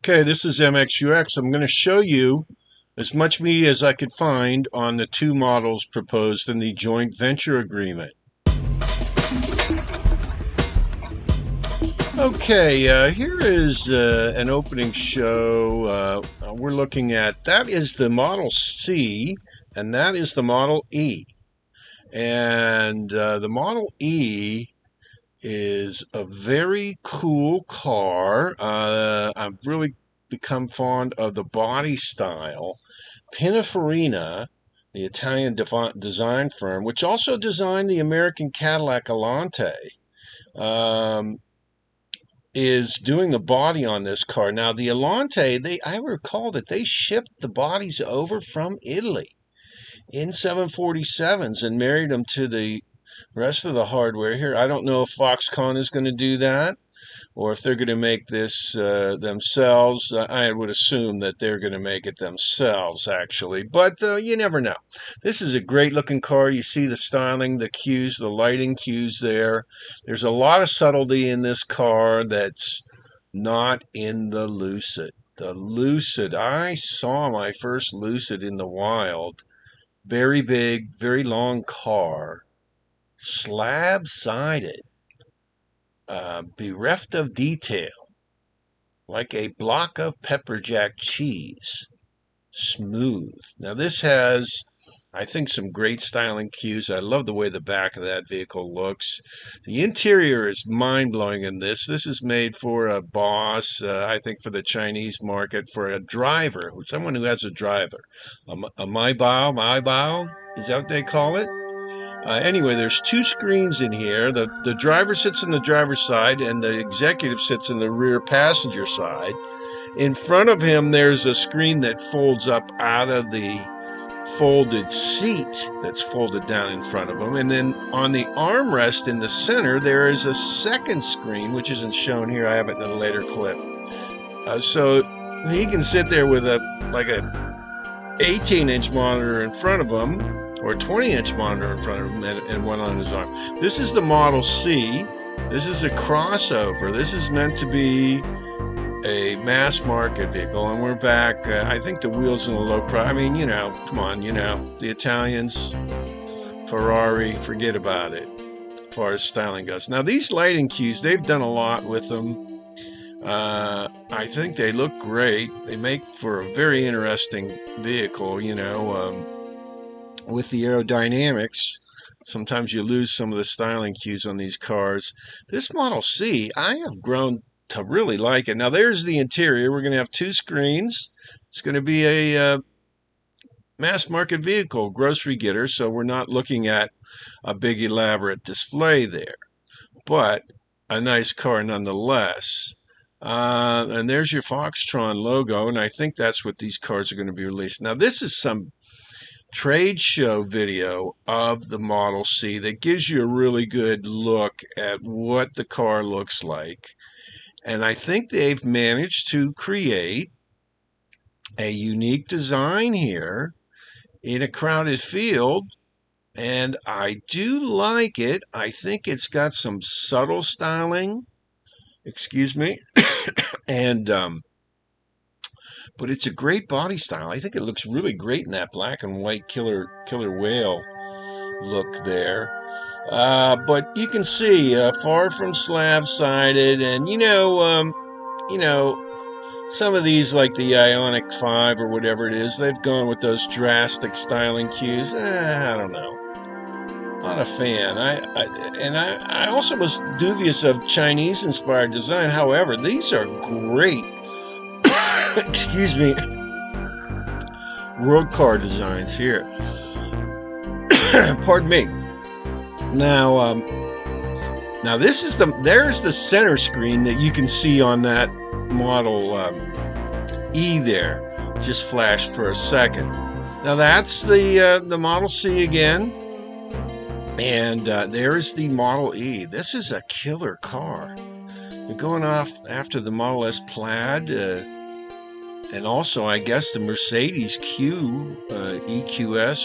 Okay, this is mxux. I'm going to show you as much media as I could find on the two models proposed in the joint venture agreement. Okay, here is an opening show. We're looking at, that is the Model C, and that is the Model E. And the Model E is a very cool car. I've really become fond of the body style. Pininfarina, the Italian design firm, which also designed the American Cadillac Alante, um, is doing the body on this car. Now, the Alante, I recall that they shipped the bodies over from Italy in 747s and married them to the rest of the hardware here. I don't know if Foxconn is going to do that or if they're going to make this themselves. I would assume that they're going to make it themselves, actually, but you never know. This is a great looking car. You see the styling, the cues, the lighting cues there. There's a lot of subtlety in this car that's not in the Lucid. The Lucid, I saw my first Lucid in the wild. Very big, very long car, slab-sided, bereft of detail, like a block of pepper jack cheese, smooth. Now this has, I think, some great styling cues. I love the way the back of that vehicle looks. The interior is mind-blowing in this. This is made for a boss, I think for the Chinese market, for a driver, someone who has a driver. A my bao, is that what they call it? Anyway, there's two screens in here. The driver sits on the driver's side and the executive sits in the rear passenger side. In front of him, there's a screen that folds up out of the folded seat that's folded down in front of him. And then on the armrest in the center, there is a second screen, which isn't shown here. I have it in a later clip. So he can sit there with a 18-inch monitor in front of him, or a 20-inch monitor in front of him, and one on his arm. This is the Model C. This is a crossover. This is meant to be a mass market vehicle, and we're back. I think the wheels in the low price. I mean, come on, the Italians, Ferrari, forget about it as far as styling goes. Now, these lighting cues, they've done a lot with them. I think they look great. They make for a very interesting vehicle, with the aerodynamics. Sometimes you lose some of the styling cues on these cars. This Model C, I have grown to really like it. Now, there's the interior. We're going to have two screens. It's going to be a mass market vehicle, grocery getter, so we're not looking at a big elaborate display there, but a nice car nonetheless. And there's your Foxtron logo, and I think that's what these cars are going to be released. Now, this is some trade show video of the Model C that gives you a really good look at what the car looks like. And I think they've managed to create a unique design here in a crowded field, and I do like it. I think it's got some subtle styling, and but it's a great body style. I think it looks really great in that black and white killer whale look there. But you can see far from slab-sided, and some of these, like the Ioniq 5 or whatever it is, they've gone with those drastic styling cues. I don't know. Not a fan. I also was dubious of Chinese-inspired design. However, these are great. World car designs here. Pardon me. Now there's the center screen that you can see on that Model E there. Just flashed for a second. Now that's the Model C again, and there is the Model E. This is a killer car. They're going off after the Model S Plaid. And also, I guess the Mercedes EQS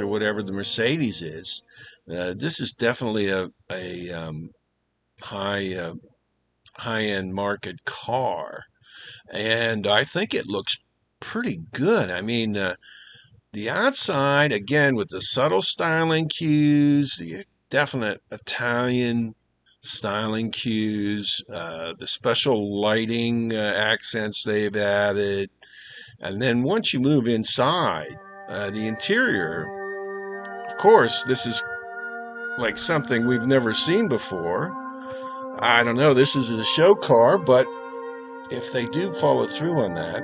or whatever the Mercedes is. This is definitely a high-end market car. and I think it looks pretty good. I mean, the outside, again, with the subtle styling cues, the definite Italian styling cues, the special lighting accents they've added. And then once you move inside, the interior, of course, this is like something we've never seen before. I don't know, this is a show car, but if they do follow through on that.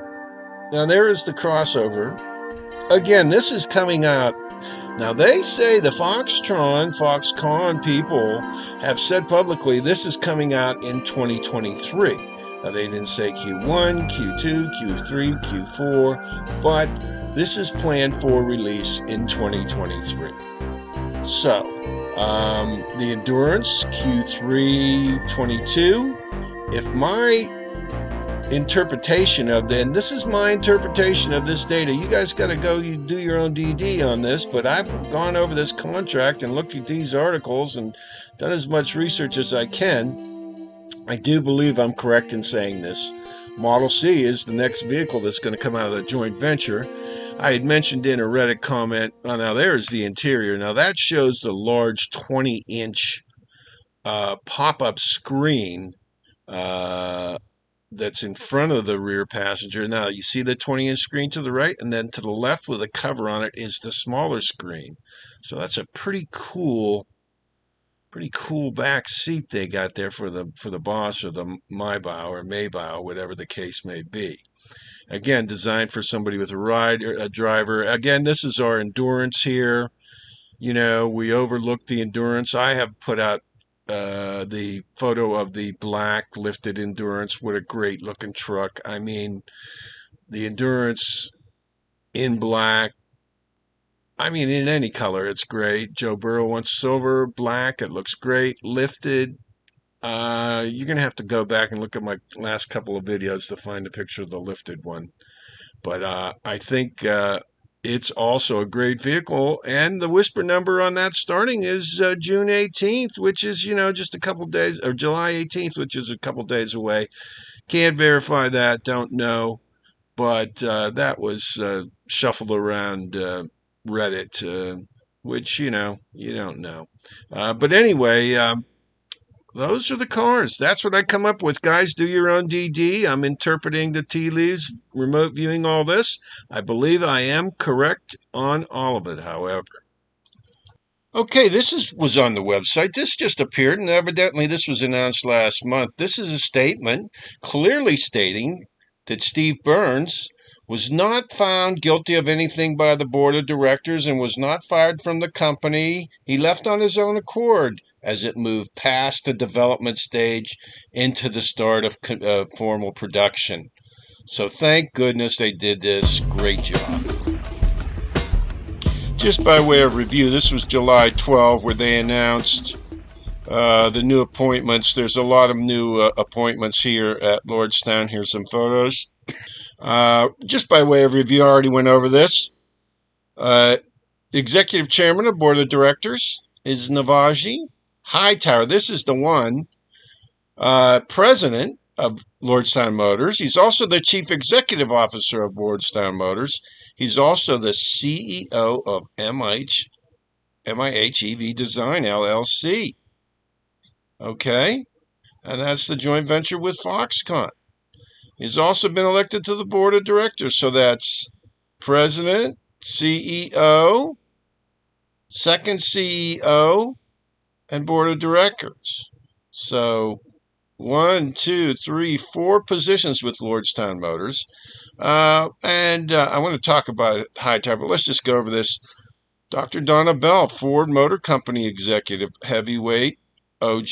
Now, there is the crossover. Again, this is coming out. Now, they say the Foxconn people have said publicly this is coming out in 2023. Now, they didn't say Q1, Q2, Q3, Q4, but this is planned for release in 2023. So, the Endurance Q3 22. If my interpretation of and this is my interpretation of this data, you guys got to go you do your own DD on this, but I've gone over this contract and looked at these articles and done as much research as I can. I do believe I'm correct in saying this. Model C is the next vehicle that's going to come out of the joint venture. I had mentioned in a Reddit comment, now there's the interior. Now that shows the large 20-inch pop-up screen that's in front of the rear passenger. Now you see the 20-inch screen to the right, and then to the left with a cover on it is the smaller screen. So that's a pretty cool back seat they got there for the boss, or the Maybach or Maybach, whatever the case may be. Again, designed for somebody with a driver. Again, this is our Endurance here. You know, we overlooked the Endurance. I have put out the photo of the black lifted Endurance. What a great looking truck. I mean, the Endurance in black. I mean, in any color, it's great. Joe Burrow wants silver, black. It looks great. Lifted. You're going to have to go back and look at my last couple of videos to find a picture of the lifted one. But I think it's also a great vehicle. And the whisper number on that starting is June 18th, which is, just a couple days, or July 18th, which is a couple days away. Can't verify that, don't know. But that was shuffled around Reddit, which, you don't know. But anyway, those are the cars. That's what I come up with. Guys, do your own DD. I'm interpreting the tea leaves, remote viewing all this. I believe I am correct on all of it, however. Okay, was on the website. This just appeared, and evidently this was announced last month. This is a statement clearly stating that Steve Burns was not found guilty of anything by the board of directors and was not fired from the company. He left on his own accord as it moved past the development stage into the start of formal production. So thank goodness they did this. Great job. Just by way of review, this was July 12, where they announced the new appointments. There's a lot of new appointments here at Lordstown. Here's some photos. Just by way of review, I already went over this. The executive chairman of board of directors is Navaji. Hightower, this is the one, president of Lordstown Motors. He's also the chief executive officer of Lordstown Motors. He's also the CEO of MIH EV Design, LLC. Okay? And that's the joint venture with Foxconn. He's also been elected to the board of directors. So that's president, CEO, second CEO, and board of directors. So 1, 2, 3, 4 positions with Lordstown Motors. And I want to talk about Hightower, but let's just go over this. Dr. Donna Bell, Ford Motor Company executive, heavyweight, OG,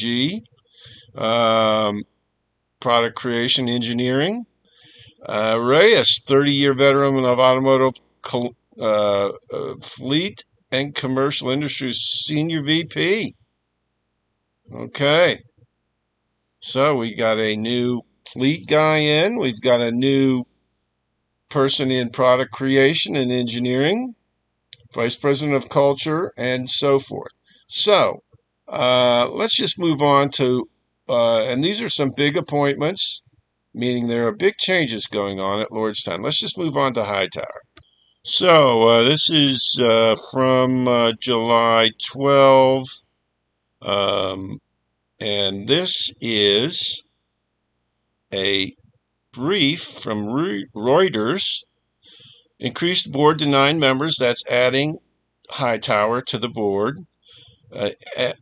product creation engineering. Reyes, 30-year veteran of automotive fleet and commercial industries, senior VP. Okay. So we got a new fleet guy in. We've got a new person in product creation and engineering, vice president of culture, and so forth. So let's just move on to, and these are some big appointments. meaning there are big changes going on at Lordstown. Let's just move on to Hightower. So this is from July 12, and this is a brief from Reuters. Increased board to 9 members. That's adding Hightower to the board.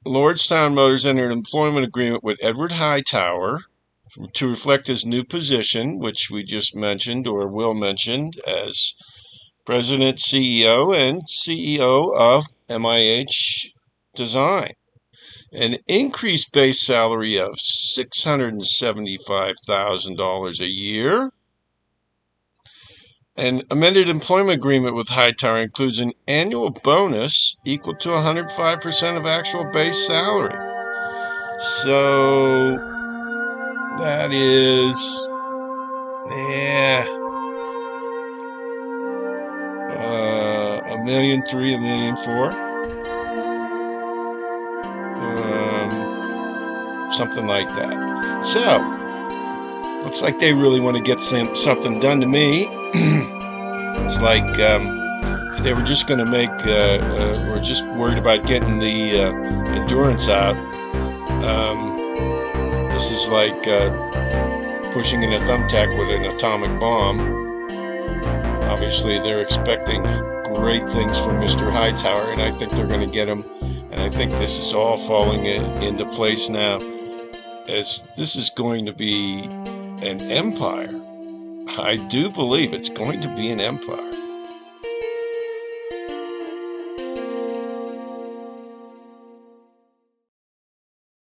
Lordstown Motors entered an employment agreement with Edward Hightower to reflect his new position, which we just mentioned or will mention, as President, CEO, and CEO of MIH Design. An increased base salary of $675,000 a year. An amended employment agreement with Hightower includes an annual bonus equal to 105% of actual base salary. So that is, $1,300,000, $1,400,000, something like that. So looks like they really want to get something done to me. It's like if they were just going to make, or just worried about getting the endurance out. This is like pushing in a thumbtack with an atomic bomb. Obviously, they're expecting great things from Mr. Hightower, and I think they're going to get him. And I think this is all falling into place now, as this is going to be an empire. I do believe it's going to be an empire.